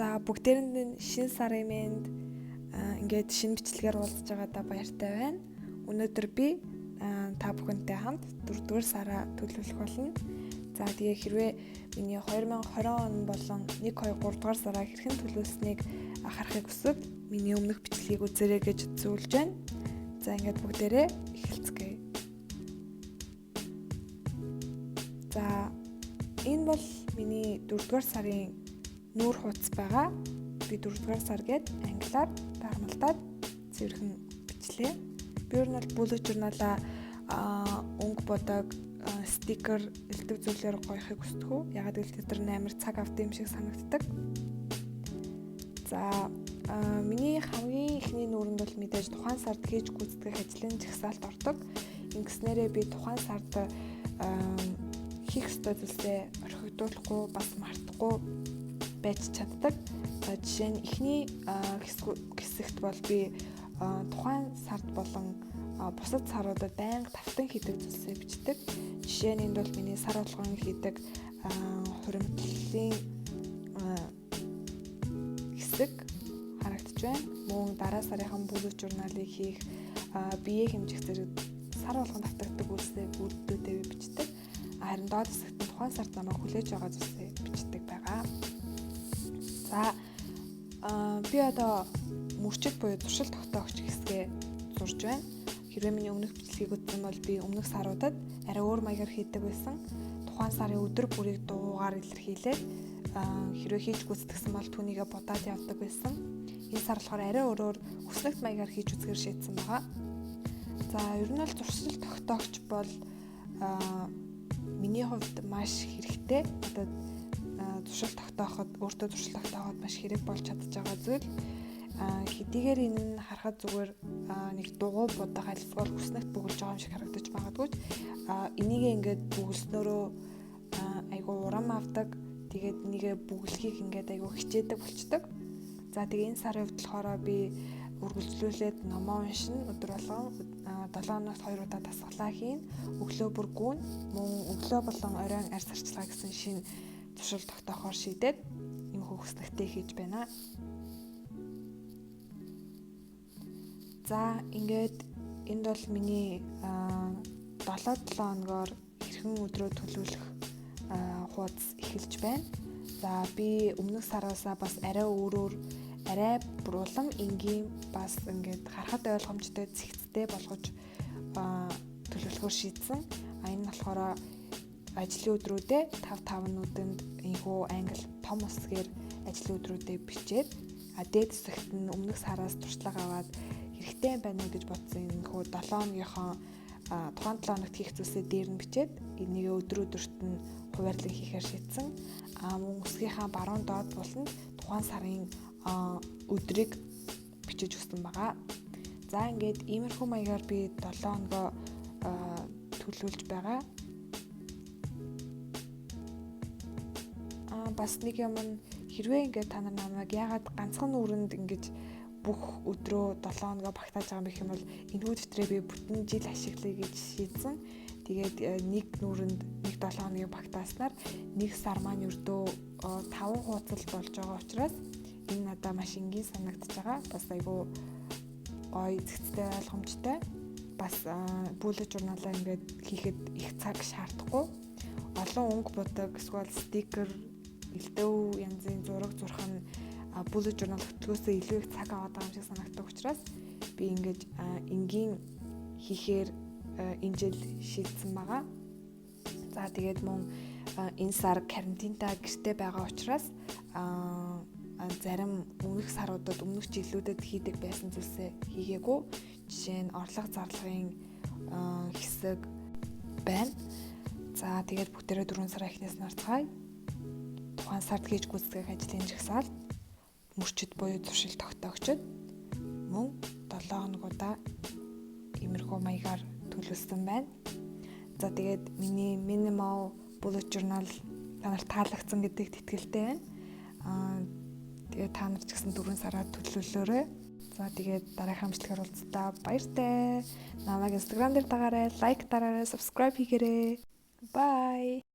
За бүгдээрэнд шинэ сарын мэнд ингээд шинэ бичлэгээр уулзж байгаадаа баяртай байна. Өнөөдөр би та бүхэнтэй хамт 4-р сараа төлөвлөх болно. За тэгээ хэрвээ миний 2020 он болон 1, 2, 3-р сараа хэрхэн төлөвлөснийг харахыг хүсвэл миний өмнөх бичлэгийг үзээрэй гэж зөвлөж байна. За ингээд бүгдээрээ эхэлцгээе. За энэ бол миний 4-р сарын нүүр хуудас байгаа. Би 4-р сар гээд англиар дарамтаад цэвэрхэн бичлээ. Би ер нь бол bullet journal-а өнгө бодог стикер элдв зүйлээр гоёхыг хүсдэг үү? Ягаад гэвэл тэр амар цаг авт юм шиг санагддаг. За миний хамгийн ихний нүүрэнд бол мэдээж тухайн сард хийж гүйцэтгэх ажлын жагсаалт ордог. Ингэснээрээ би тухайн сард хийх ёстой зүйлсээ орхигдуулахгүй бас мартахгүй байж чаддаг. За жишээ нь эхний хэсэгт бол би тухайн сард болон бусад саруудад байнга тавтан хийдэг зүйлсээ бичдэг. Жишээ нь энд бол миний сар болгон хийдэг хуримтлалын хэсэг харагдаж байна. Мөн дараа сарынхан bullet journal-ыг хийх бие хэмжих зэрэг сар болгон давтагддаг үйлдэлүүдээ бичдэг. Харин доод хэсэгт нь тухайн сард намайг хүлээж байгаа зүйлсээ бичдэг байгаа. За би одоо мөрчид буюу туршилт тогтоогч хэсгээ зурж байна. Хэрвээ миний өмнөх бичлэгийг үзсэн бол би өмнөх саруудад арай өөр маягаар хийдэг байсан. Тухайн сарын өдөр бүрийг дуугаар илэрхийлээд хэрвээ хийж гүйцэтгсэн бол түүнийгээ бодоод явдаг байсан. Энэ сар болохоор арай өөрөөр хүснэгт маягаар хийж үзэхээр шийдсэн байгаа. За ер нь бол туршилт тогтоогч бол миний хувьд маш хэрэгтэй. Одоо туршилт тогтооход өөртөө туршилт тогтооход маш хэрэг болж чадж байгаа зүйл. Хэдийгээр энэ нь харахад зүгээр нэг дугуй бодог альсгол хүснэгт бүгэлж байгаа юм шиг харагдаж магадгүй. Энийг ингээд бүгэлснөрөө айгу урам авдаг. Тэгээд нэгэ бүгэлхийг ингээд айгу хичээдэг болчдөг. За тэгээ энэ сарын хувьд болохоор би үргэлжлүүлээд номоо уншина. Өдөр болгон 7 хоногт 2 удаа дасгалаа хийн. Өглөө бүр гүн мөн өглөө болон оройн арьс арчилгаа гэсэн шинэ туршилт тогтоохоор шийдээд юм хөвгснэгтэй хийж байна. За ингээд энд бол миний 7 хоногоор хэрхэн өдрөө төлөвлөх хуудас эхэлж байна. За би өмнөх сараасаа бас арай өөрөөр арай бүр улам энгийн бас ингээд харахад ойлгомжтой зэгцтэй болгож төлөвлөхөөр шийдсэн. Энэ нь болохоор ажлын өдрүүдэд 5-5-нүүдэнд ийхүү англи том усгээр ажлын өдрүүдэд бичээд дээд хэсэгт нь өмнөх сараас туршлага аваад хэрэгтэй байна уу гэж бодсон энэ хөө 7 хоногийнхоо тухайн 7 хоногт хийх зүйлсээ дээр нь бичээд энийг өдрөдөрт нь хуваарлан хийхээр шийдсэн. Мөн үсгийнхаа баруун доод буланд тухайн сарын өдрийг бичиж өгсөн байгаа. За ингээд иймэрхүү маягаар би 7 хоногоо төлөвлөж байгаа. Бас нэг юм нь хэрвээ ингээд та нар намайг яагаад ганцхан нүрэнд ингэж бүх өдрөө 7 хоногоо багтааж байгаа юм бэ гэх юм бол энэхүү дэвтрээ би бүтэн жил ашиглая гэж шийдсэн. Тэгээд нэг нүрэнд нэг 7 хоногийг багтааснаар нэг сар маань ердөө 5 хуудас болж байгаа учраас энэ надад маш энгийн санагдаж байгаа. Бас айгүй гоё зэгцтэй ойлгомжтой. Бас bullet journal-аа ингээд хийхэд их цаг шаардахгүй. Олон өнгө бодог эсвэл стикер элдв янзын зураг зурх нь bullet journal хөтөлгөөсөө илүү их цаг аваад байгаа юм шиг санагддаг учраас би ингээд энгийн хийхээр энэ жил шийдсэн байгаа. За тэгээд мөн энэ сар карантинтай гэртээ байгаа учраас зарим өмнөх саруудад өмнөх жилүүдэд хийдэг байсан зүйлсээ хийгээгүй. Жишээ нь орлого зарлагын хэсэг байна. За тэгээд бүгдээрээ 4 сарын эхнээс нарцгаая. Тухайн сард хийж гүйцэтгэх ажлын жагсаалт мөрчид буюу туршилт тогтоогчид мөн 7 хоногудаа иймэрхүү маягаар төлөвлөсөн байна. За тэгээд миний minimal bullet journal та нарт таалагдсан гэдэгт итгэлтэй байна. Тэгээд та нар ч гэсэн 4 сараар төлөвлөөрэй. За тэгээд дараагийн бичлэгээр уулзтаа баяртай. Намайг Instagram дээр дагаарай, лайк дараарай, subscribe хийгээрэй. Bye.